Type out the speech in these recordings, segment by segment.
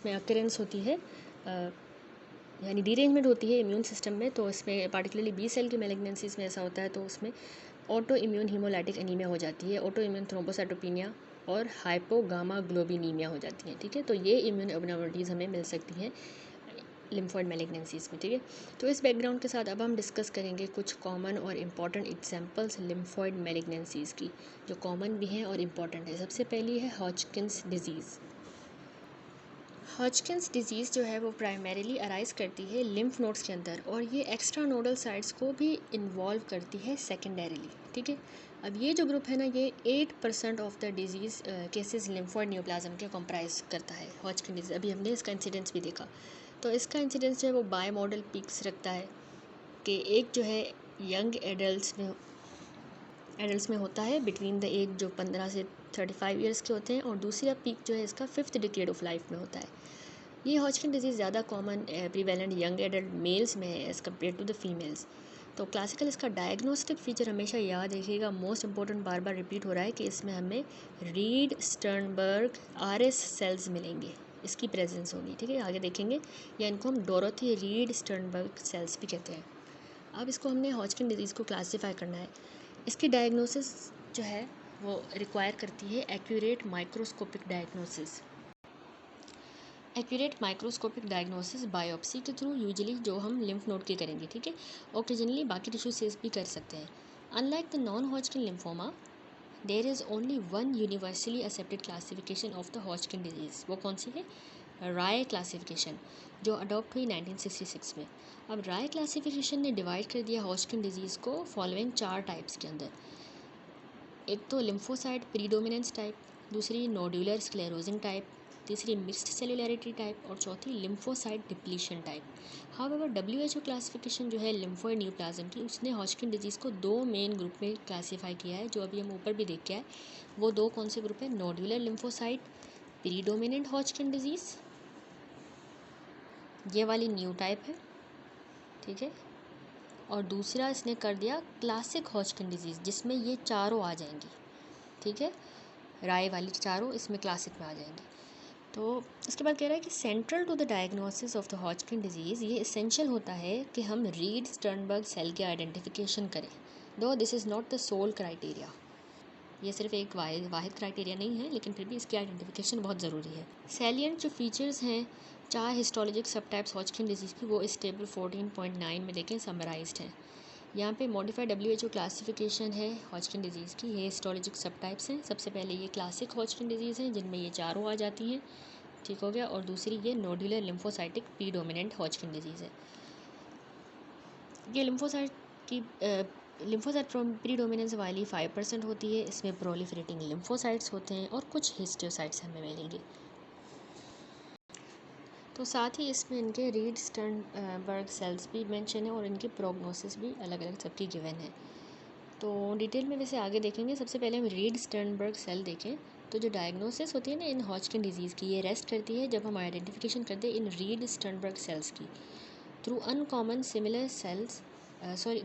इसमें अकरेंस होती है यानी डीरेंजमेंट होती है इम्यून सिस्टम में, तो इसमें पार्टिकुलरली बी सेल की मैलिग्नेंसीज में ऐसा होता है, तो उसमें ऑटो इम्यून हीमोलाइटिक एनीमिया हो जाती है, ऑटो इम्यून थ्रोम्बोसाइटोपिनिया और हाइपोगामाग्लोबिनीमिया हो जाती हैं। ठीक है, तो ये इम्यून एबनॉर्मलिटीज़ हमें मिल सकती हैं लिम्फोइड मैलिग्नेंसीज में। ठीक है, तो इस बैकग्राउंड के साथ अब हम डिस्कस करेंगे कुछ कॉमन और इम्पॉर्टेंट एग्जांपल्स लिम्फोइड मैलिग्नेंसीज की, जो कॉमन भी हैं और इम्पॉर्टेंट है। सबसे पहली है हॉजकिंस डिजीज़। हॉजकिंस डिजीज़ जो है वो प्राइमरीली अराइज करती है लिम्फ नोड्स के अंदर, और ये एक्स्ट्रा नोडल साइट्स को भी इन्वॉल्व करती है सेकेंडरीली। ठीक है, अब ये जो ग्रुप है ना, ये 8% of the disease cases lymphoid neoplasm के कंप्राइज करता है हॉजकिन डिजीज़। अभी हमने इसका इंसिडेंस भी देखा, तो इसका इंसिडेंस जो है वो बाय मॉडल पीक्स रखता है कि एक जो है यंग एडल्ट्स में होता है बिटवीन द एज जो 15 से 35 ईयर्स के होते हैं, और दूसरा पीक जो है इसका 5th डिकेड ऑफ लाइफ में होता है। ये हॉजकिन डिजीज़ ज़्यादा common prevalent young adult males में है as compare to the females. तो क्लासिकल इसका डायग्नोस्टिक फीचर हमेशा याद रखिएगा, मोस्ट इंपॉर्टेंट, बार बार रिपीट हो रहा है कि इसमें हमें रीड स्टर्नबर्ग RS सेल्स मिलेंगे, इसकी प्रेजेंस होगी। ठीक है, आगे देखेंगे, या इनको हम डोरोथी रीड स्टर्नबर्ग सेल्स भी कहते हैं। अब इसको हमने हॉजकिन डिजीज़ को क्लासीफाई करना है। इसकी डायग्नोसिस जो है वो रिक्वायर करती है accurate microscopic diagnosis. Accurate microscopic diagnosis biopsy के थ्रू यूजुअली जो हम लिम्फ नोड के करेंगे। ठीक है, ओकेजनली बाकी टिश्यू से भी कर सकते हैं। Unlike the non Hodgkin lymphoma, there is only one universally accepted classification of the Hodgkin disease. वो कौन सी है? राय क्लासिफिकेशन, जो अडॉप्ट हुई 1966 में। अब राय क्लासिफिकेशन ने डिवाइड कर दिया हॉजकिन डिजीज़ को फॉलोइंग 4 टाइप्स के अंदर। एक तो लिम्फोसाइट प्रीडोमिनेंस टाइप, दूसरी नोड्यूलर स्क्लेरोजिंग टाइप, तीसरी मिक्स्ड सेलुलैरिटी टाइप, और चौथी lymphocyte depletion type. However WHO classification जो है लिम्फोइड न्यूप्लाज्म की, उसने हॉजकिन डिजीज़ को 2 मेन ग्रुप में क्लासीफाई किया है, जो अभी हम ऊपर भी देख के आए। वो 2 कौन से ग्रुप है? Nodular lymphocyte predominant Hodgkin disease, ये वाली न्यू टाइप है। ठीक है, और दूसरा इसने कर दिया क्लासिक हॉजकिन डिजीज़, जिसमें ये चारों आ जाएंगी। ठीक है, राय वाली चारों इसमें क्लासिक में आ जाएंगे। तो इसके बाद कह रहा है कि central to the diagnosis of the Hodgkin disease, ये इसेंशियल होता है कि हम रीड स्टर्नबर्ग सेल के आइडेंटिफिकेशन करें, though this is not the sole criteria. ये सिर्फ एक वाहिद क्राइटेरिया नहीं है, लेकिन फिर भी इसकी आइडेंटिफिकेशन बहुत ज़रूरी है। सैलिएंट जो फीचर्स हैं 4 हिस्टोलॉजिक सब टाइप्स हॉजकिन डिजीज़ की, वो इस टेबल 14.9 में देखें समराइज्ड हैं। यहाँ पे मॉडिफाइड WHO क्लासिफिकेशन है हॉजकिन डिजीज़ की। ये हिस्टोलॉजिक सब टाइप्स हैं। सबसे पहले ये क्लासिक हॉजकिन डिजीज़ हैं, जिनमें ये चारों आ जाती हैं। ठीक हो गया, और दूसरी ये nodular lymphocytic predominant Hodgkin disease है। ये लिम्फोसाइट प्रीडोमिनेंस वाली 5% होती है। इसमें प्रोलिफरेटिंग लिम्फोसाइट्स होते हैं और कुछ हिस्टोसाइट्स हमें मिलेंगे। तो साथ ही इसमें इनके रीड स्टर्नबर्ग सेल्स भी मेंशन है, और इनकी प्रोग्नोसिस भी अलग अलग सबकी गिवन है। तो डिटेल में वैसे आगे देखेंगे। सबसे पहले हम रीड स्टर्नबर्ग सेल देखें, तो जो डायग्नोसिस होती है ना इन हॉजकिन डिजीज़ की, ये रेस्ट करती है जब हम आइडेंटिफिकेशन करते हैं इन रीड स्टर्नबर्ग सेल्स की थ्रू अनकॉमन सिमिलर सेल्स।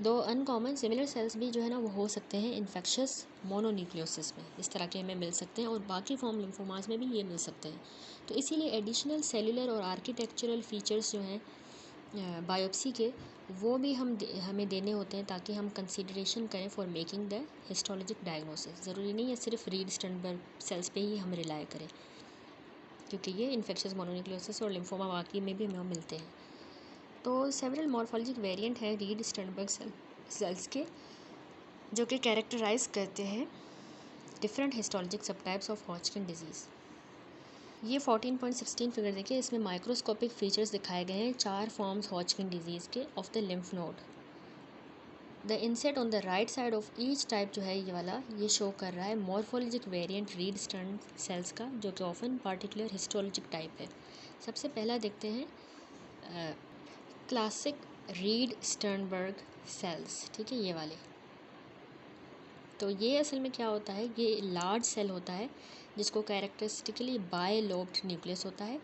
दो अनकॉमन सिमिलर सेल्स भी जो है ना वो हो सकते हैं इन्फेक्शस मोनोन्यूक्लियोसिस में, इस तरह के हमें मिल सकते हैं, और बाकी फॉर्म लिम्फोमास में भी ये मिल सकते हैं। तो इसीलिए एडिशनल सेलुलर और आर्किटेक्चरल फीचर्स जो हैं बायोप्सी के, वो भी हमें देने होते हैं, ताकि हम कंसीडरेशन करें for making the histologic diagnosis. ज़रूरी नहीं है सिर्फ रीड स्टर्नबर्ग सेल्स पे ही हम रिलाय करें, क्योंकि ये इन्फेक्शस मोनोन्यूक्लियोसिस और लिम्फोमा बाकी में भी हमें मिलते हैं। तो सेवरल मॉर्फोलॉजिक वेरिएंट है रीड स्टर्नबर्ग सेल्स के, जो कि कैरेक्टराइज करते हैं डिफरेंट हिस्टोलॉजिक सब टाइप्स ऑफ हॉजकिन डिजीज़। ये 14.16 फिगर देखिए, इसमें माइक्रोस्कोपिक फीचर्स दिखाए गए हैं 4 फॉर्म्स हॉजकिन डिजीज़ के of the lymph node. The inset on the right side of each type जो है ये वाला, ये शो कर रहा है morphologic variant Reed Stern cells का, जो कि ऑफन पार्टिकुलर हिस्टोलॉजिक टाइप है। सबसे पहला देखते हैं क्लासिक रीड स्टर्नबर्ग सेल्स। ठीक है, ये वाले। तो ये असल में क्या होता है, ये लार्ज सेल होता है जिसको कैरेक्टरिस्टिकली बाय लोब्ड न्यूक्लियस होता है,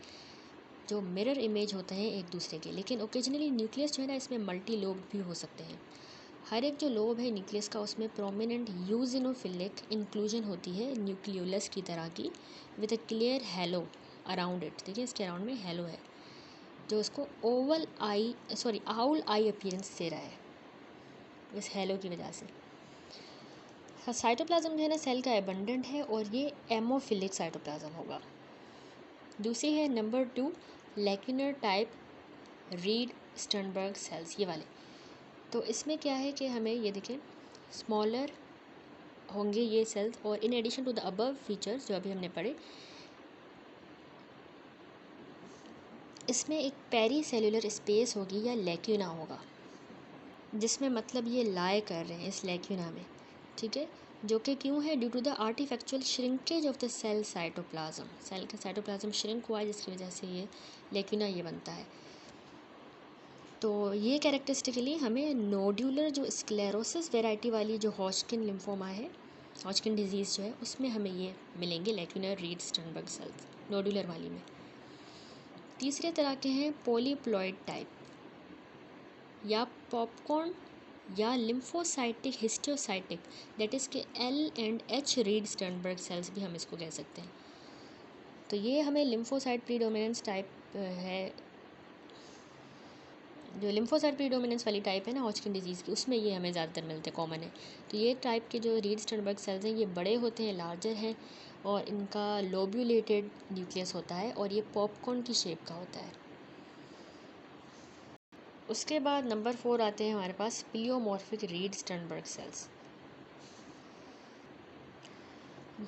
जो मिरर इमेज होते हैं एक दूसरे के। लेकिन ओकेजनली न्यूक्लियस जो है ना, इसमें मल्टी लोब्ड भी हो सकते हैं। हर एक जो लोब है न्यूक्लियस का, उसमें प्रोमिनेंट यूजिनोफिलिक इंक्लूजन होती है न्यूक्लियोलस की तरह की, with a clear hello around it, देखिए इसके अराउंड में हेलो है जो उसको आउल आई अपीयरेंस दे रहा है इस हेलो की वजह से। साइटोप्लाज्म जो है ना सेल का एबंडेंट है और ये एमोफिलिक साइटोप्लाज्म होगा। दूसरी है number 2 lacunar type Reed Sternberg cells, ये वाले। तो इसमें क्या है कि हमें ये देखें स्मॉलर होंगे ये सेल्स, और in addition to the above features जो अभी हमने पढ़े, इसमें एक पेरी सेलुलर स्पेस होगी या लेक्यूना होगा, जिसमें मतलब ये लाए कर रहे हैं इस लेक्यूना में, ठीक है, जो कि क्यों है, due to the artifactual shrinkage of the cell cytoplasm, cell का साइटोप्लाज्म श्रिंक हुआ है जिसकी वजह से ये लेक्यूना ये बनता है। तो ये कैरेक्टरिस्टिकली हमें नोड्यूलर जो स्क्लेरोसिस वेराइटी वाली जो हॉजकिन लिम्फोमा है, हॉजकिन डिजीज़ जो है, उसमें हमें ये मिलेंगे लेक्यूनर रीड स्टर्नबर्ग सेल्स नोड्यूलर वाली में। तीसरे तरह के हैं पॉलीप्लॉइड टाइप या पॉपकॉर्न या लिम्फोसाइटिक हिस्टोसाइटिक, दैट इज़ के L&H रीड स्टर्नबर्ग सेल्स भी हम इसको कह सकते हैं। तो ये हमें लिम्फोसाइट प्रीडोमिनेंस टाइप है, जो लिम्फोसाइट प्रीडोमिनेंस वाली टाइप है ना हॉजकिन डिजीज़ की, उसमें ये हमें ज़्यादातर मिलते हैं, कॉमन है। तो ये टाइप के जो रीड स्टर्नबर्ग सेल्स हैं ये बड़े होते हैं, लार्जर हैं, और इनका लोब्यूलेटेड न्यूक्लियस होता है और ये पॉपकॉर्न की शेप का होता है। उसके बाद नंबर 4 आते हैं हमारे पास प्लियोमॉर्फिक रीड स्टर्नबर्ग सेल्स।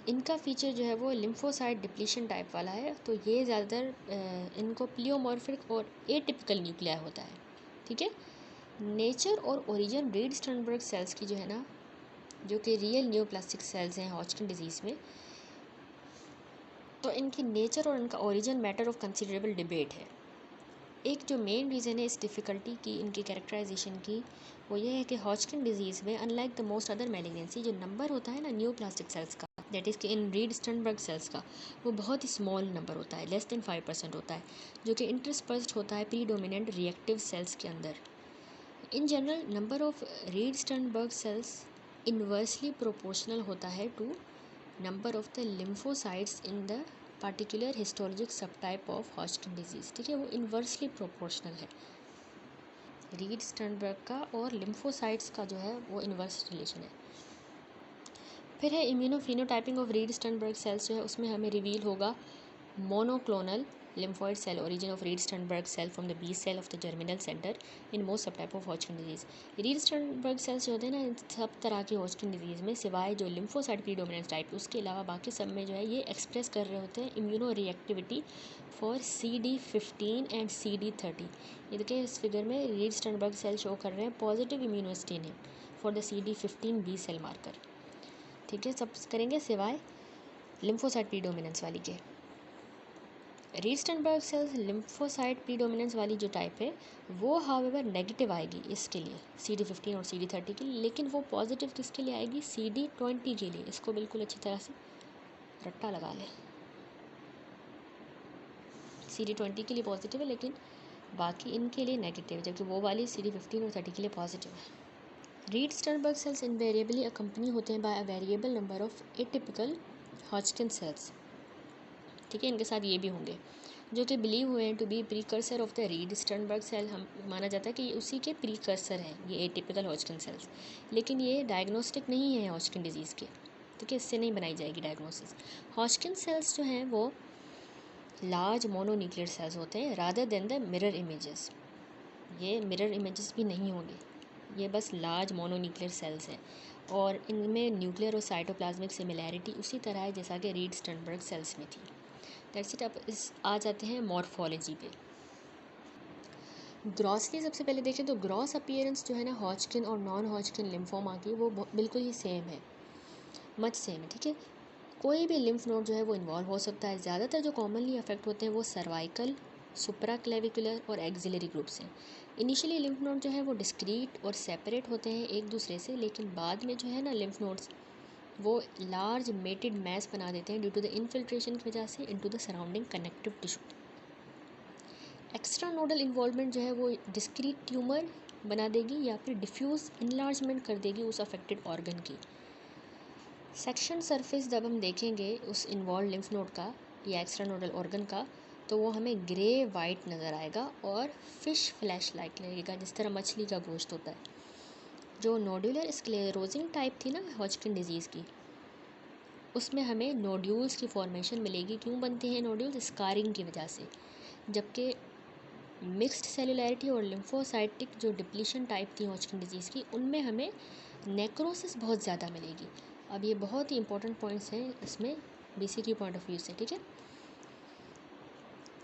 इनका फीचर जो है वो लिम्फोसाइट डिप्लीशन टाइप वाला है, तो ये ज़्यादातर इनको प्लियोमॉर्फिक और एटिपिकल न्यूक्लिया होता है, ठीक है। नेचर और ओरिजिन रीड स्टर्नबर्ग सेल्स की जो है ना, जो कि रियल न्यूप्लास्टिक सेल्स हैं हॉजकिन डिजीज़ में, तो इनकी नेचर और इनका origin matter of considerable debate है। एक जो मेन रीज़न है इस डिफ़िकल्टी की इनकी कैरेक्टराइजेशन की, वो ये है कि हॉजकिन डिजीज़ में unlike the most other malignancy, जो नंबर होता है ना न्यूप्लास्टिक सेल्स का, दैट इज़ कि इन रीड स्टर्नबर्ग सेल्स का, वो बहुत ही स्मॉल नंबर होता है, लेस देन 5% होता है, जो कि इंटरस्पर्स्ड होता है प्रीडोमिनेंट रिएक्टिव सेल्स के अंदर। In general number of Reed Sternberg cells inversely proportional होता है to number of the lymphocytes in the particular histologic subtype of Hodgkin disease, ठीक है, वो इन्वर्सली प्रोपोर्शनल है रीड स्टर्नबर्ग का, और लिम्फोसाइट्स का जो है वो इन्वर्स रिलेशन है। फिर है इम्यूनोफिनोटाइपिंग ऑफ रीड स्टर्नबर्ग सेल्स, जो है उसमें हमें रिवील होगा monoclonal lymphoid cell origin of Reed Sternberg cell from the B cell of the germinal center in most subtype of Hodgkin disease। Reed Sternberg cells जो होते हैं ना इन सब तरह की Hodgkin disease में, सिवाय जो lymphocyte predominance type, उसके अलावा बाकी सब में जो है ये एक्सप्रेस कर रहे होते हैं immuno reactivity for CD15 and CD30। ये देखिए इस फिगर में रीड स्टर्नबर्ग सेल शो कर रहे हैं positive immuno staining for the CD15 B cell marker, ठीक है, सब करेंगे सिवाय लिम्फोसाइट प्रीडोमिनेंस वाली के। Reed Sternberg cells lymphocyte predominance वाली जो टाइप है वो हाउएवर नेगेटिव आएगी इसके लिए CD15 और CD30 के लिए, लेकिन वो पॉजिटिव किसके लिए आएगी, CD20 के लिए। इसको बिल्कुल अच्छी तरह से रट्टा लगा लें, CD20 के लिए पॉजिटिव है लेकिन बाकी इनके लिए नेगेटिव है, जबकि वो वाली CD15 और 30 के लिए पॉजिटिव है। Reed Sternberg cells invariably accompany होते हैं by a variable number of atypical Hodgkin cells, ठीक है, इनके साथ ये भी होंगे जो कि बिलीव हुए हैं to be precursor of the Reed Sternberg cell. हम माना जाता है कि ये उसी के प्रीकर्सर हैं ये एटिपिकल हॉजकिन सेल्स, लेकिन ये डायग्नोस्टिक नहीं है हॉजकिन डिजीज़ के, ठीक है, इससे नहीं बनाई जाएगी डायग्नोसिस। हॉजकिन सेल्स जो हैं वो लार्ज मोनोन्यूक्लियर सेल्स होते हैं rather than the mirror images. ये मिरर इमेजेस भी नहीं होंगे, ये बस लार्ज मोनोन्यूक्लियर सेल्स हैं, और इनमें न्यूक्लियर और साइटोप्लाज्मिक सिमिलैरिटी उसी तरह है जैसा कि रीड स्टर्नबर्ग सेल्स में थी। That's it. अब इस आ जाते हैं मॉर्फोलॉजी पे। ग्रॉसली सबसे पहले देखें तो ग्रॉस अपीयरेंस जो है ना हॉजकिन और नॉन हॉजकिन लिम्फोमा की, वो बिल्कुल ही सेम है, मच सेम है, ठीक है। कोई भी लिम्फ नोड जो है वो इन्वॉल्व हो सकता है। ज़्यादातर जो कॉमनली अफेक्ट होते हैं वो सर्वाइकल, सुप्राक्लेविकुलर और एक्सिलरी ग्रुप्स हैं। इनिशियली लिम्फ नोड जो है वो डिस्क्रीट और सेपरेट होते हैं एक दूसरे से, लेकिन बाद में जो है ना लिम्फ नोड्स वो लार्ज मेटेड मैस बना देते हैं ड्यू टू द इन्फिल्ट्रेशन की वजह से into the surrounding connective tissue. Extra nodal involvement जो है वो डिस्क्रीट ट्यूमर बना देगी या फिर डिफ्यूज़ इनलार्जमेंट कर देगी उस अफेक्टेड ऑर्गन की। सेक्शन सरफेस जब हम देखेंगे उस इन्वॉल्व लिम्फ नोड का या एक्स्ट्रा नोडल ऑर्गन का, तो वो हमें ग्रे वाइट नज़र आएगा और फिश फ्लैश लाइक लगेगा, जिस तरह मछली का गोश्त होता है। जो नोड्यूलर स्क्लेरोजिंग टाइप थी ना हॉजकिन डिजीज़ की, उसमें हमें नोड्यूल्स की फॉर्मेशन मिलेगी। क्यों बनते हैं नोड्यूल्स? स्कारिंग की वजह से। जबकि मिक्स्ड सेलुलैरिटी और लिम्फोसाइटिक जो डिप्लीशन टाइप थी हॉजकिन डिजीज़ की, उनमें हमें नेक्रोसिस बहुत ज़्यादा मिलेगी। अब ये बहुत ही इंपॉर्टेंट पॉइंट्स हैं इसमें बीसीक्यू पॉइंट ऑफ व्यू से, ठीक है।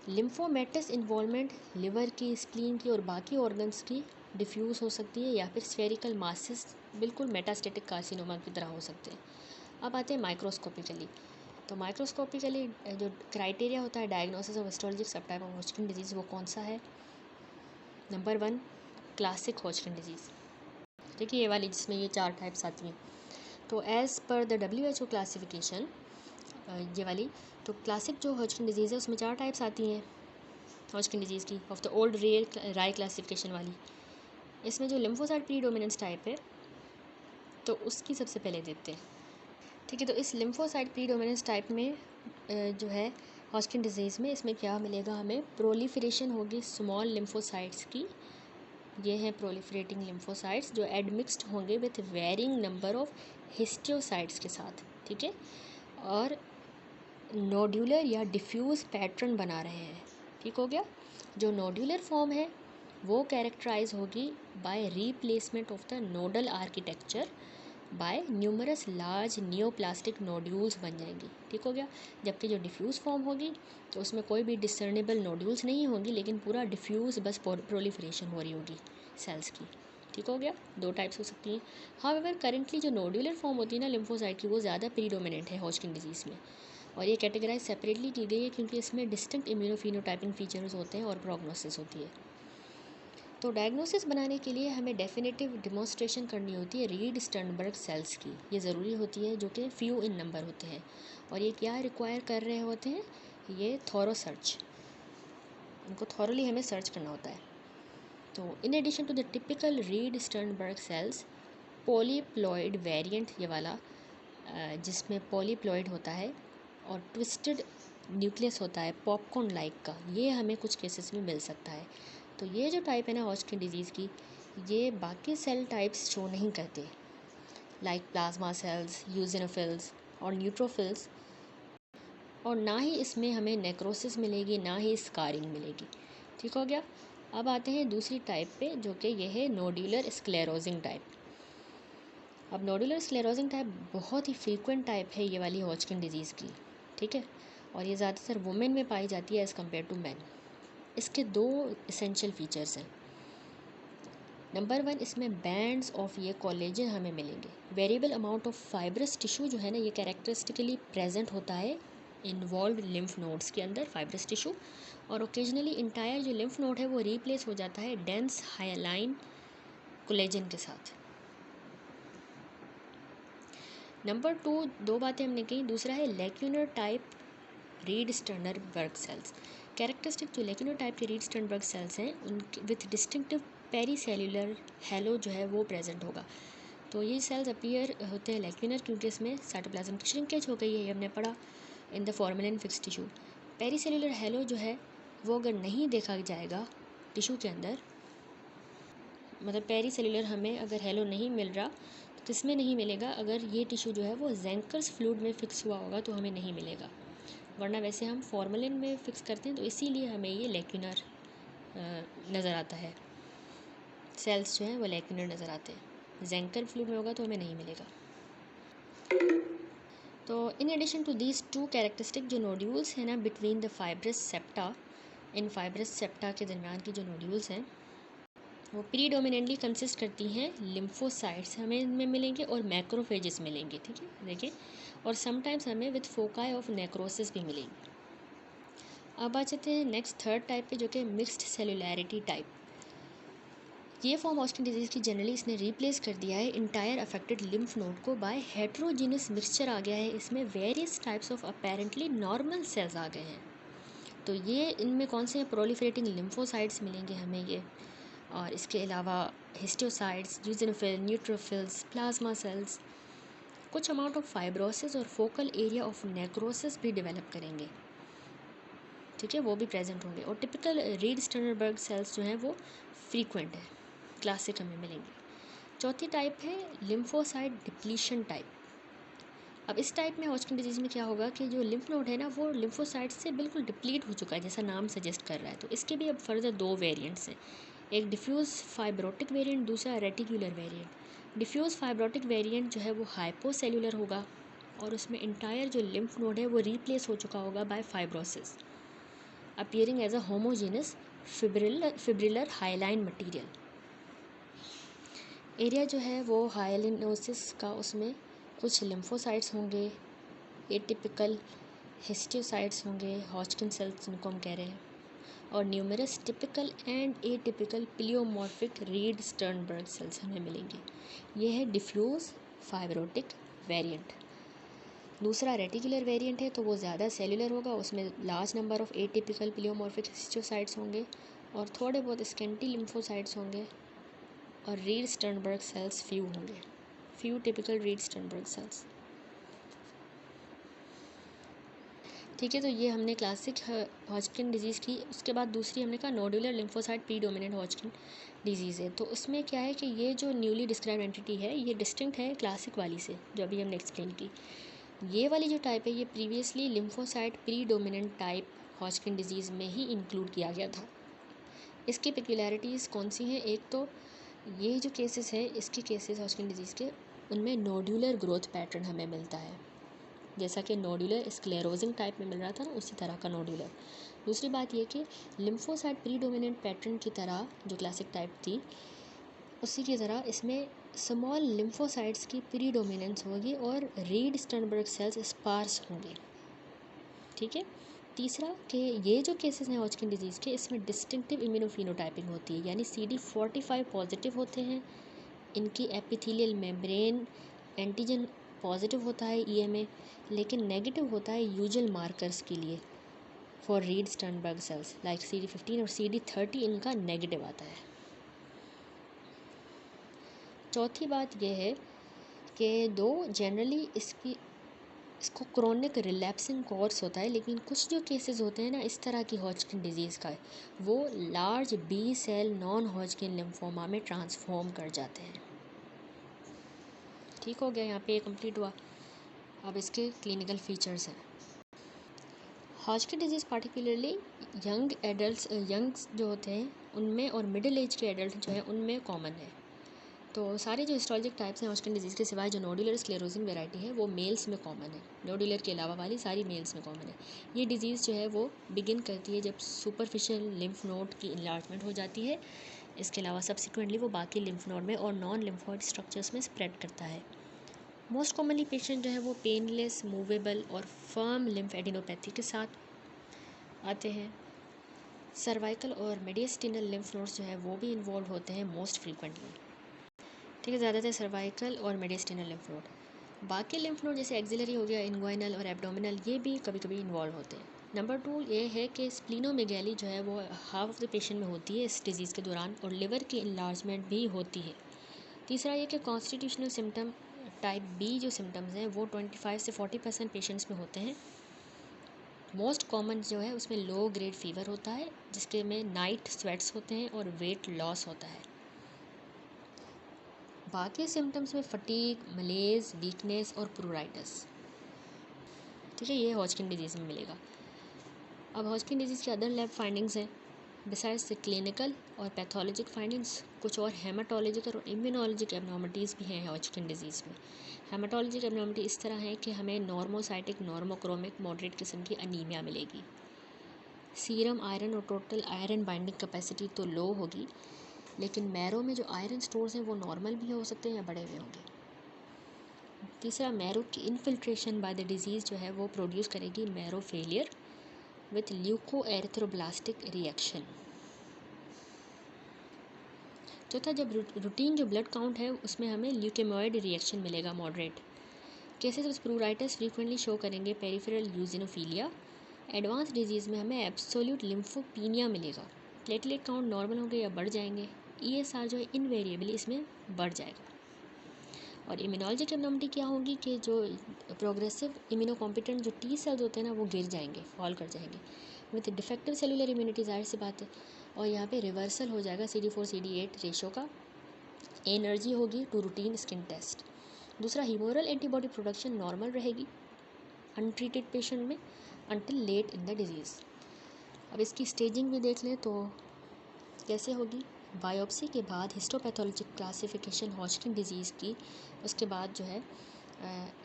लिम्फोमेटस इन्वॉल्वमेंट लिवर की, स्प्लीन की और बाकी ऑर्गन्स की डिफ्यूज़ हो सकती है, या फिर स्फेरिकल मासेस बिल्कुल मेटास्टेटिक कार्सिनोमा की तरह हो सकते हैं। अब आते हैं माइक्रोस्कोपिकली। तो माइक्रोस्कोपिकली जो क्राइटेरिया होता है diagnosis of histologic subtype of Hodgkin disease, वो कौन सा है? Number 1 classic Hodgkin disease. देखिए ये वाली जिसमें ये 4 टाइप्स आती हैं। तो as per the WHO classification, ये वाली तो क्लासिक जो हॉजकिन डिजीज़ है उसमें 4 टाइप्स आती हैं हॉजकिन डिजीज़ की, of the old Rye classification वाली। इसमें जो लिम्फोसाइट प्रीडोमिनेंस टाइप है तो उसकी सबसे पहले देखते हैं, ठीक है। तो इस लिम्फोसाइट प्रीडोमिनेंस टाइप में जो है हॉजकिन डिजीज़ में, इसमें क्या मिलेगा हमें? प्रोलिफरेशन होगी स्मॉल लिम्फोसाइट्स की। ये हैं प्रोलिफरेटिंग लिम्फोसाइट्स जो एडमिक्स्ड होंगे with varying number of histiocytes के साथ, ठीक है। और नोड्यूलर या डिफ्यूज़ पैटर्न बना रहे हैं, ठीक हो गया। जो नोड्यूलर फॉर्म है वो कैरेक्टराइज होगी by replacement of the nodal architecture by numerous large neoplastic nodules बन जाएंगी, ठीक हो गया। जबकि जो डिफ्यूज़ फॉर्म होगी तो उसमें कोई भी डिसर्नेबल नोड्यूल्स नहीं होंगी, लेकिन पूरा डिफ्यूज़ बस प्रोलिफरेशन हो रही होगी सेल्स की, ठीक हो गया। 2 टाइप्स हो सकती हैं। हाउएवर करेंटली जो नोड्यूलर फॉर्म होती है ना लिम्फोसाइट की, वो ज़्यादा प्रीडोमिनेंट है हॉजकिन डिजीज़ में, और ये कैटेगराइज सेपरेटली की गई है क्योंकि इसमें डिस्टिंक्ट इम्यूनोफिनोटाइपिंग फीचर्स होते हैं और प्रोग्नोसिस होती है। तो डायग्नोसिस बनाने के लिए हमें डेफिनेटिव डिमॉन्स्ट्रेशन करनी होती है रीड स्टर्नबर्ग सेल्स की, ये ज़रूरी होती है, जो कि फ्यू इन नंबर होते हैं। और ये क्या रिक्वायर कर रहे होते हैं? ये थॉरो सर्च, इनको थॉरली हमें सर्च करना होता है। तो in addition to the typical Reed Sternberg cells, polyploid variant, ये वाला जिसमें पॉलीप्लॉइड होता है और ट्विस्टेड न्यूक्लियस होता है पॉपकॉर्न लाइक का, ये हमें कुछ केसेस में मिल सकता है। तो ये जो टाइप है ना हॉजकिन डिजीज़ की, ये बाकी सेल टाइप्स शो नहीं करते, लाइक प्लाज्मा सेल्स, यूजिनोफिल्स और न्यूट्रोफिल्स, और ना ही इसमें हमें नेक्रोसिस मिलेगी, ना ही स्कारिंग मिलेगी, ठीक हो गया। अब आते हैं दूसरी टाइप पे, जो कि यह है नोड्यूलर स्क्लेरोजिंग टाइप। अब नोड्यूलर स्क्लेरोजिंग टाइप बहुत ही फ्रीक्वेंट टाइप है ये वाली हॉजकिन डिजीज़ की, ठीक है। और ये ज़्यादातर वुमेन में पाई जाती है एज़ कम्पेयर टू मैन। इसके 2 इसेंशियल फीचर्स हैं। नंबर 1, इसमें बैंड्स ऑफ ये कोलेजन हमें मिलेंगे। Variable amount of fibrous tissue जो है ना, ये कैरेक्टरिस्टिकली प्रेजेंट होता है इन्वॉल्व लिम्फ नोड्स के अंदर, फाइब्रस टिश्यू। और ओकेजनली इंटायर जो लिम्फ नोड है वो रिप्लेस हो जाता है डेंस हाइलाइन कोलेजन के साथ। नंबर 2, 2 बातें हमने कही। दूसरा है lacunar type Reed Sternberg cells. Characteristic जो लेक्यूनर टाइप के रीड स्टर्नबर्ग सेल्स हैं उनके विथ डिस्टिंक्टिव पेरीसेल्युलर हेलो जो है वो प्रेजेंट होगा। तो ये सेल्स अपीयर होते हैं लेक्यूनर क्योंकि इसमें साइटोप्लाज्म की श्रिंकेज हो गई है, ये हमने पढ़ा in the formalin fix tissue. Pericellular halo जो है वो अगर नहीं देखा जाएगा टिश्यू के अंदर, मतलब पेरीसेल्युलर हमें अगर हेलो नहीं मिल रहा तो किसमें नहीं मिलेगा? अगर ये टिश्यू जो है वो ज़ेंकर्स फ्लूइड में फिक्स हुआ होगा तो हमें नहीं मिलेगा, वरना वैसे हम फॉर्मेलिन में फ़िक्स करते हैं, तो इसीलिए हमें ये लेक्यूनर नज़र आता है। सेल्स जो हैं वो लेक्यूनर नज़र आते हैं। ज़ेंकर फ्लूइड में होगा तो हमें नहीं मिलेगा। तो in addition to these 2 characteristic जो नोड्यूल्स हैं ना बिटवीन द फाइब्रस सेप्टा, इन फाइब्रस सेप्टा के दरमियान की जो नोड्यूल्स हैं वो प्रीडोमिनेंटली कंसिस्ट करती हैं लिम्फोसाइट्स, हमें इनमें मिलेंगे, और मैक्रोफेजेस मिलेंगे, ठीक है, देखिए। और समटाइम्स हमें विथ फोकाई ऑफ नेक्रोसिस भी मिलेंगी। अब आ जाते हैं नेक्स्ट 3rd टाइप पे, जो कि मिक्स्ड सेलुलैरिटी टाइप। ये फॉर्म हॉजकिन डिजीज़ की जनरली इसने रिप्लेस कर दिया है इंटायर अफेक्टेड लिम्फ नोड को बाय हेट्रोजीनस मिक्सचर आ गया है, इसमें various types of apparently normal cells आ गए हैं। तो ये इनमें कौन से हैं? प्रोलिफरेटिंग लिम्फोसाइट्स मिलेंगे हमें ये, और इसके अलावा हिस्टोसाइट्स, यूजिनोफिल, न्यूट्रोफिल्स, प्लाज्मा सेल्स, कुछ अमाउंट ऑफ फाइब्रोसिस और फोकल एरिया ऑफ नेक्रोसिस भी डेवलप करेंगे। ठीक है, वो भी प्रेजेंट होंगे। और टिपिकल रीड स्टर्नबर्ग सेल्स जो हैं वो फ्रीक्वेंट है, क्लासिक हमें मिलेंगे। चौथी टाइप है लिम्फोसाइट डिप्लीशन टाइप। अब इस टाइप में हॉजकिन डिजीज़ में क्या होगा कि जो लिम्फ नोड है ना वो लिम्फोसाइट से बिल्कुल डिप्लीट हो चुका है, जैसा नाम सजेस्ट कर रहा है। तो इसके भी अब फर्दर 2 वेरिएंट्स हैं, एक डिफ्यूज़ फाइब्रोटिक वेरिएंट, दूसरा reticular variant. Diffuse fibrotic variant जो है वो हाइपोसेल्युलर होगा और उसमें इंटायर जो लिम्फ नोड है वो रिप्लेस हो चुका होगा by fibrosis, appearing as a homogeneous fibrillar hyaline material. Area जो है वो हाइलिनोसिस का, उसमें कुछ लिम्फोसाइट्स होंगे, एटिपिकल हिस्टियोसाइट्स होंगे, हॉजकिन सेल्स जिनको हम कह रहे हैं, और numerous typical and atypical pleomorphic Reed Sternberg cells हमें मिलेंगे। ये है डिफ्यूज़ फाइब्रोटिक वेरिएंट। दूसरा रेटिकुलर वेरिएंट है तो वो ज़्यादा सेलुलर होगा, उसमें large number of atypical pleomorphic histiocytes होंगे और थोड़े बहुत स्केंटी लिम्फोसाइट्स होंगे, और रीड स्टर्नबर्ग सेल्स फ्यू होंगे, few typical Reed Sternberg cells. ठीक है, तो ये हमने क्लासिक हॉजकिन डिजीज़ की। उसके बाद दूसरी हमने कहा nodular lymphocyte predominant Hodgkin disease है। तो उसमें क्या है कि ये जो न्यूली डिस्क्राइब एंटिटी है ये डिस्टिंक्ट है क्लासिक वाली से, जो अभी हमने एक्सप्लेन की। ये वाली जो टाइप है ये previously lymphocyte predominant type Hodgkin disease में ही इंक्लूड किया गया था। इसकी पेक्युलैरिटीज़ कौन सी हैं? एक तो ये जो केसेस है, इसके केसेस हॉजकिन डिजीज़ के, उनमें नोडुलर ग्रोथ पैटर्न हमें मिलता है, जैसा कि नोडुलर स्क्लेरोजिंग टाइप में मिल रहा था ना, उसी तरह का नोडुलर। दूसरी बात ये कि लिम्फोसाइट प्रीडोमिनेंट पैटर्न की तरह जो क्लासिक टाइप थी, उसी की तरह इसमें स्मॉल लिम्फोसाइट्स की प्रीडोमिनेंस होगी और रीड स्टर्नबर्ग सेल्स स्पार्स होंगे। ठीक है। तीसरा कि ये जो केसेस हैं हॉजकिन डिजीज़ के, इसमें डिस्टिंक्टिव इम्यूनोफिनोटाइपिंग होती है, यानी CD45 पॉजिटिव होते हैं, इनकी एपिथेलियल मेम्ब्रेन एंटीजन पॉजिटिव होता है EMA, लेकिन नेगेटिव होता है यूजुअल मार्कर्स के लिए for Reed Sternberg cells like CD15 और CD30 इनका नेगेटिव आता है। चौथी बात यह है कि दो जनरली इसको क्रोनिक रिलैप्सिंग कोर्स होता है, लेकिन कुछ जो केसेस होते हैं ना इस तरह की हॉजकिन डिजीज़ का, वो large B cell non Hodgkin lymphoma में ट्रांसफॉर्म कर जाते हैं। ठीक हो गया, यहाँ पे कंप्लीट हुआ। अब इसके क्लिनिकल फीचर्स हैं। Hodgkin disease particularly young adults, youngs जो होते हैं उनमें, और मिडिल एज के एडल्ट जो हैं उनमें कॉमन है। तो सारे जो हिस्टोलॉजिक टाइप्स हैं हॉजकिन डिजीज़ के सिवाय जो नोडुलर स्क्लेरोजिंग वेराइटी है वो मेल्स में कॉमन है, नोडुलर के अलावा वाली सारी मेल्स में कॉमन है। ये डिजीज़ जो है वो बिगिन करती है जब सुपरफिशियल लिम्फ नोड की इन्लार्जमेंट हो जाती है। इसके अलावा सब्सिक्वेंटली वो बाकी लिम्फ नोड में और नॉन लिम्फोइड स्ट्रक्चर्स में स्प्रेड करता है। मोस्ट कॉमनली पेशेंट जो है वो पेनलेस, मूवेबल और फर्म लिम्फ एडिनोपैथी के साथ आते हैं। सर्वाइकल और मेडियस्टिनल लिम्फ नोड्स जो है वो भी इन्वॉल्व होते हैं मोस्ट फ्रीक्वेंटली। ठीक है, ज़्यादातर सर्वाइकल और मेडियस्टिनल लिम्फ नोड। बाकी लिम्फ नोड जैसे एक्सिलरी हो गया, इन्ग्वाइनल और एब्डोमिनल, ये भी कभी कभी इन्वॉल्व होते हैं। नंबर 2 ये है कि स्प्लीनोमेगैली जो है वो हाफ ऑफ द पेशेंट में होती है इस डिज़ीज़ के दौरान, और लिवर की इन्लार्जमेंट भी होती है। तीसरा ये कि कॉन्स्टिट्यूशनल सिम्टम टाइप B जो सिम्टम्स हैं वो 25 से 40% पेशेंट्स में होते हैं। मोस्ट कॉमन जो है उसमें लो ग्रेड फीवर होता है, जिसके में नाइट स्वेट्स होते हैं और वेट लॉस होता है। बाकी सिम्टम्स में फटीग, मलेज, वीकनेस और प्रूराइटिस। ठीक है, ये हॉजकिन डिजीज़ में मिलेगा। अब हॉजकिन डिजीज़ के अदर लैब फाइंडिंग्स हैं बिसाइड्स द क्लिनिकल और पैथोलॉजिक फाइंडिंग्स, कुछ और हेमाटोलॉजिकल और इम्यूनोलॉजिक एबनॉर्मलिटीज़ भी हैं हॉजकिन डिजीज़ में। हेमाटोलॉजिक एबनॉर्मलिटी इस तरह है कि हमें नॉर्मोसाइटिक नॉर्मोक्रोमिक मॉडरेट किस्म की अनीमिया मिलेगी। सीरम आयरन और टोटल आयरन बाइंडिंग कैपेसिटी तो लो होगी, लेकिन मैरो में जो आयरन स्टोर्स हैं वो नॉर्मल भी हो सकते हैं या बढ़े हुए होंगे। तीसरा, मैरो की इनफिल्ट्रेशन बाय द डिजीज़ जो है वो प्रोड्यूस करेगी marrow failure with leuco erythroblastic reaction. चौथा, जब रूटीन जो ब्लड काउंट है उसमें हमें ल्यूकेमॉइड रिएक्शन मिलेगा moderate. Cases of pruritus frequently show करेंगे पेरिफेरल यूजिनोफीलिया। एडवांस डिजीज़ में हमें एब्सोल्यूट लिम्फोपीनिया मिलेगा। प्लेटलेट काउंट नॉर्मल होंगे या बढ़ जाएंगे। ESR जो है इनवेरिएबली इसमें बढ़ जाएगा। और इम्यूनोलॉजिक एबनॉर्मलिटी क्या होगी कि जो प्रोग्रेसिव इम्यूनोकॉम्पिटेंट जो T सेल्स होते हैं ना वो गिर जाएंगे, फॉल कर जाएंगे। विथ डिफेक्टिव सेलुलर इम्यूनिटी, जाहिर सी बात है, और यहाँ पे रिवर्सल हो जाएगा CD4-CD8 रेशो का, एनर्जी होगी टू रूटीन स्किन टेस्ट। दूसरा, ह्यूमोरल एंटीबॉडी प्रोडक्शन नॉर्मल रहेगी अनट्रीटेड पेशेंट में until late in the disease. अब इसकी स्टेजिंग भी देख लें तो कैसे होगी। बायोप्सी के बाद हिस्टोपैथोलॉजिक क्लासिफिकेशन हॉजकिन डिजीज़ की, उसके बाद जो है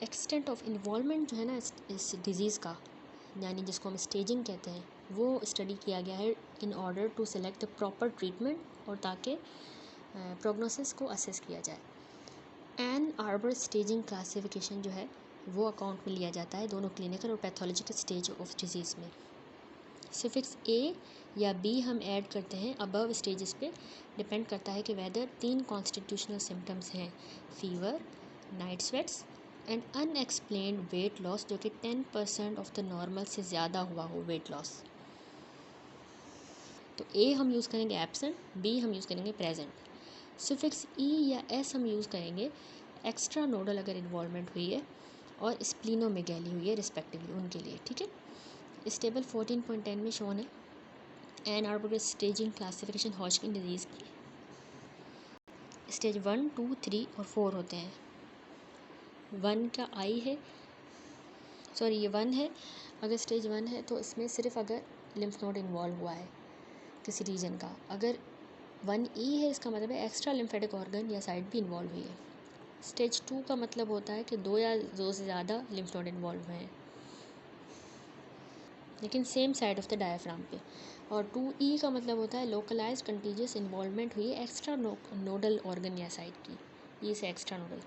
एक्सटेंट ऑफ इन्वॉल्वमेंट जो है ना इस डिज़ीज़ का, यानी जिसको हम स्टेजिंग कहते हैं, वो स्टडी किया गया है in order to select the proper treatment, और ताकि प्रोग्नोसिस को असेस किया जाए। एन आर्बर स्टेजिंग क्लासिफिकेशन जो है वो अकाउंट में लिया जाता है दोनों क्लिनिकल और पैथोलॉजिकल स्टेज ऑफ डिजीज़ में। सिफिक्स ए या बी हम ऐड करते हैं अबव स्टेजेस पे, डिपेंड करता है कि वेदर 3 कॉन्स्टिट्यूशनल सिम्टम्स हैं, fever, night sweats and unexplained weight loss, जो कि 10% ऑफ द नॉर्मल से ज़्यादा हुआ हो वेट लॉस। तो ए हम यूज़ करेंगे एब्सेंट, बी हम यूज़ करेंगे प्रेजेंट। सिफिक्स ई या एस हम यूज़ करेंगे एक्स्ट्रा नोडल अगर इन्वॉल्वमेंट हुई है और स्प्लीनोमेगैली हुई है रिस्पेक्टिवली उनके लिए, ठीक है। इस टेबल 14.10 में शोन है Ann Arbor staging classification Hodgkin disease की। स्टेज 1, 2, 3 और 4 होते हैं। 1 का आई है, सॉरी ये 1 है। अगर स्टेज 1 है तो इसमें सिर्फ अगर लिम्फ नोड इन्वॉल्व हुआ है किसी रीजन का। अगर 1E है इसका मतलब है एक्स्ट्रा लिम्फेटिक ऑर्गन या साइट भी इन्वॉल्व हुई है। स्टेज 2 का मतलब होता है कि 2 या 2 से ज़्यादा लिम्फ नोड इन्वॉल्व हुए हैं, लेकिन same side of the diaphragm पे। और 2E का मतलब होता है लोकलाइज्ड कंटीजियस इन्वॉल्वमेंट हुई है एक्स्ट्रा नोडल ऑर्गन या साइट की, ई से एक्स्ट्रा नोडल।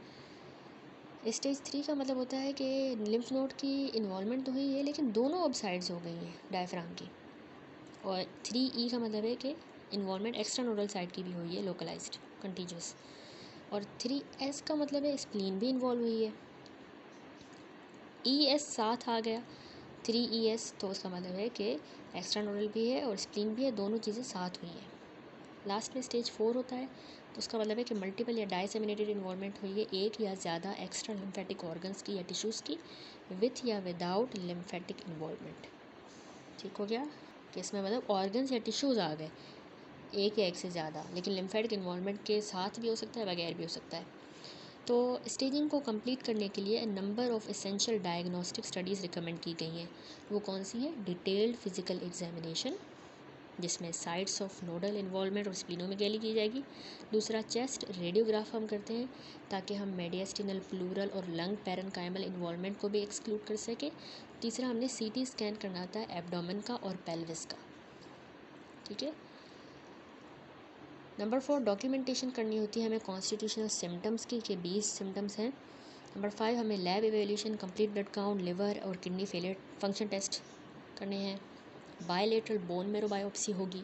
स्टेज 3 का मतलब होता है कि लिम्फ नोड की इन्वॉल्वमेंट तो हुई है लेकिन दोनों अब साइड्स हो गई हैं डायफ्राम की। और 3E का मतलब है कि इन्वॉल्वमेंट एक्स्ट्रा नोडल साइट की भी हुई है लोकलाइज्ड कंटीजियस। और 3S का मतलब है स्प्लीन भी इन्वॉल्व हुई है। ES साथ आ गया 3ES, तो उसका मतलब है कि एक्स्ट्रा नोडल भी है और स्प्लीन भी है, दोनों चीज़ें साथ हुई हैं। लास्ट में स्टेज 4 होता है, तो उसका मतलब है कि मल्टीपल या डाइसेमिनेटेड इन्वॉल्वमेंट हुई है एक या ज़्यादा एक्स्ट्रा लिम्फेटिक ऑर्गन्स की या टिश्यूज़ की, विथ या विदाउट लिम्फेटिक इन्वॉल्वमेंट। ठीक हो गया कि इसमें मतलब ऑर्गन्स या टिश्यूज़ आ गए एक या एक से ज़्यादा, लेकिन लिम्फेटिक इन्वॉल्वमेंट के साथ भी हो सकता है, बगैर भी हो सकता है। तो स्टेजिंग को कंप्लीट करने के लिए number of essential diagnostic studies recommend की गई हैं। वो कौन सी हैं? डिटेल्ड फिजिकल एग्जामिनेशन, जिसमें साइट्स ऑफ नोडल इन्वॉल्वमेंट और स्प्लीनोमेगैली की जाएगी। दूसरा, चेस्ट रेडियोग्राफ हम करते हैं ताकि हम मेडियस्टिनल, प्लूरल और लंग पैरेन्काइमल इन्वॉल्वमेंट को भी एक्सक्लूड कर सकें। तीसरा, हमने CT स्कैन करना होता है एब्डोमेन का और पेल्विस का, ठीक है। नंबर 4, डॉक्यूमेंटेशन करनी होती है हमें कॉन्स्टिट्यूशनल सिम्टम्स की, कि 20 सिम्टम्स हैं। नंबर 5, हमें lab evaluation, complete blood count, liver और किडनी फेलियर फंक्शन टेस्ट करने हैं। बायलेटरल बोन मेरो बायोप्सी होगी,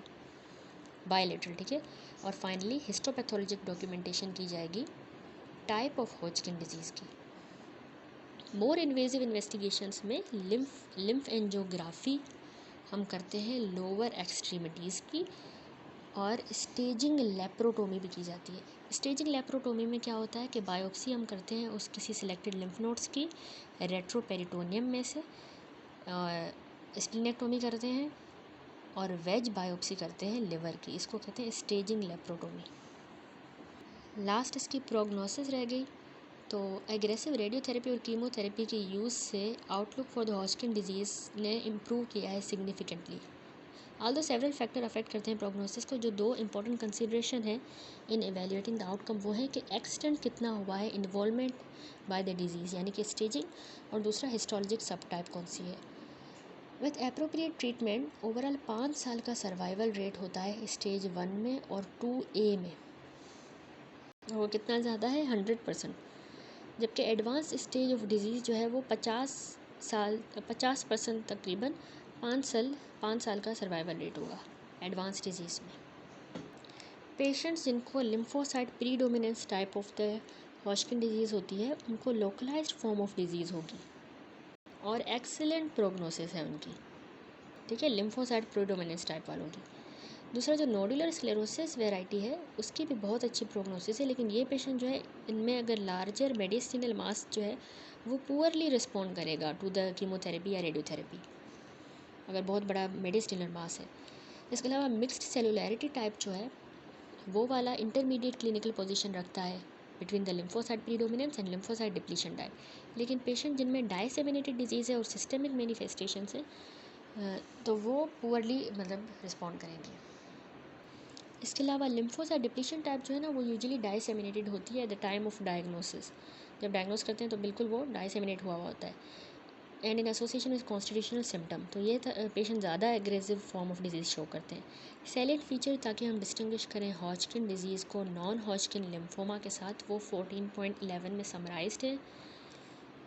बायलेटरल, ठीक है। और फाइनली हिस्टोपैथोलॉजिक डॉक्यूमेंटेशन की जाएगी टाइप ऑफ हॉजकिन डिजीज़ की। मोर इन्वेजिव इन्वेस्टिगेशंस में लिम्फ एंजियोग्राफी हम करते हैं लोअर एक्सट्रीमिटीज़ की, और स्टेजिंग लेप्रोटोमी भी की जाती है। स्टेजिंग लेप्रोटोमी में क्या होता है कि बायोप्सी हम करते हैं उस किसी सिलेक्टेड लिम्फ नोड्स की रेट्रोपेरिटोनियम में से, स्प्लीनेक्टोमी करते हैं और वेज बायोप्सी करते हैं लिवर की, इसको कहते हैं स्टेजिंग लेप्रोटोमी। लास्ट इसकी प्रोग्नोसिस रह गई। तो एग्रेसिव रेडियोथेरेपी और कीमोथेरेपी के यूज़ से outlook for the Hodgkin disease ने इम्प्रूव किया है significantly. Although several factor affect करते हैं प्रोग्नोसिस को, जो 2 इंपॉर्टेंट कंसिडरेशन है इन एवेल्युएटिंग द आउटकम, वो है कि एक्सटेंट कितना हुआ है इन्वॉल्वमेंट बाय द डिजीज़, यानी कि स्टेजिंग, और दूसरा हिस्टोलॉजिक सब टाइप कौन सी है। विथ एप्रोप्रिएट ट्रीटमेंट ओवरऑल 5 साल का सर्वाइवल रेट होता है स्टेज 1 में और 2A में, वो कितना ज़्यादा है? 100%। जबकि एडवांस स्टेज ऑफ डिजीज़ जो है वो 50% तकरीबन 5 साल का सर्वाइवल रेट होगा एडवांस डिजीज़ में। पेशेंट्स जिनको lymphocyte predominance type of the Hodgkin disease होती है, उनको लोकलाइज्ड फॉर्म ऑफ डिजीज़ होगी और एक्सीलेंट प्रोग्नोसिस है उनकी, ठीक है, लिम्फोसाइट प्रीडोमिनेंस टाइप वालों की। दूसरा, जो नोडुलर स्क्लेरोसिस वैरायटी है उसकी भी बहुत अच्छी प्रोग्नोसिस है, लेकिन ये पेशेंट जो है इनमें अगर लार्जर मेडिस्टिनल मास जो है वो पुअरली रिस्पॉन्ड करेगा टू द कीमोथेरेपी या रेडियोथेरेपी। अगर बहुत बड़ा मेडिस्टिलर मास है। इसके अलावा मिक्स्ड सेलुलैरिटी टाइप जो है वो वाला इंटरमीडिएट क्लिनिकल पोजीशन रखता है between the lymphocyte predominance and lymphocyte depletion type. लेकिन पेशेंट जिनमें डाइसेमिनेटेड डिजीज़ है और सिस्टेमिक मैनिफेस्टेशन है तो वो पुअरली मतलब रिस्पॉन्ड करेंगे। इसके अलावा लिम्फोसाइट डिप्लीशन टाइप जो है ना वो यूजुअली डाइसेमिनेटेड होती है at the time of diagnosis. जब डायग्नोस करते हैं तो बिल्कुल वो डाइसेमिनेट हुआ होता है and in association with constitutional symptom. तो ये पेशेंट ज़्यादा aggressive form of disease show करते हैं। सैलिएंट फीचर ताकि हम डिस्टिंग्विश करें हॉजकिन डिजीज़ को नॉन हॉजकिन लिम्फोमा के साथ, वो 14.11 में समराइज्ड है।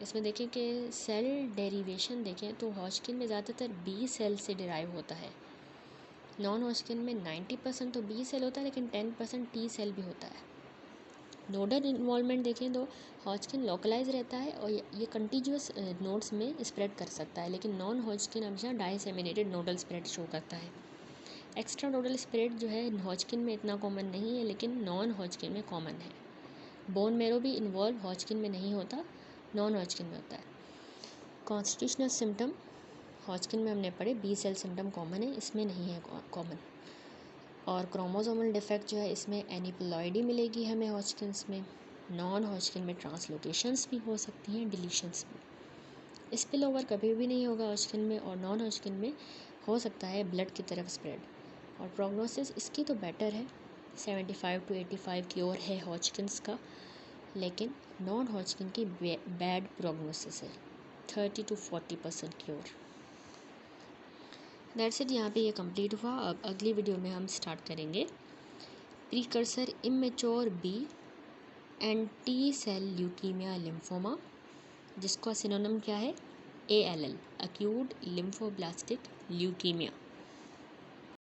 इसमें देखें कि सेल डेरिवेशन देखें तो हॉजकिन में ज़्यादातर बी सेल से डिराइव होता है। नॉन हॉजकिन में 90% तो बी सेल होता है लेकिन 10% टी सेल भी होता है। नोडल इन्वॉल्वमेंट देखें तो हॉजकिन लोकलाइज रहता है और ये कंटिन्यूस नोड्स में स्प्रेड कर सकता है, लेकिन नॉन हॉजकिन हमेशा डाइसेमिनेटेड नोडल स्प्रेड शो करता है। एक्स्ट्रा नोडल स्प्रेड जो है हॉजकिन में इतना कॉमन नहीं है लेकिन नॉन हॉजकिन में कॉमन है। बोन मेरो भी इन्वॉल्व हॉजकिन में नहीं होता, नॉन हॉजकिन में होता है। कॉन्स्टिट्यूशनल सिम्टम हॉजकिन में हमने पढ़े, बी सेल सिम्टम कॉमन है, इसमें नहीं है कॉमन। और क्रोमोसोमल डिफेक्ट जो है इसमें एनिप्लॉइडी मिलेगी हमें हॉजकिन्स में। नॉन हॉजकिन में ट्रांसलोकेशंस भी हो सकती हैं, डिलीशंस भी। स्पिल ओवर कभी भी नहीं होगा हॉजकिन में, और नॉन हॉजकिन में हो सकता है ब्लड की तरफ स्प्रेड। और प्रोग्नोसिस इसकी तो बेटर है, 75 to 85 क्योर है हॉजकिन्स का, लेकिन नॉन हॉजकिन की बैड प्रोग्नोसिस है, 30 to 40% क्योर। दैट्स इट, यहाँ पे ये कंप्लीट हुआ। अब अगली वीडियो में हम स्टार्ट करेंगे precursor immature B and T cell leukaemia lymphoma, जिसका सिनोनिम क्या है ALL, अक्यूट लिम्फोब्लास्टिक ल्यूकीमिया।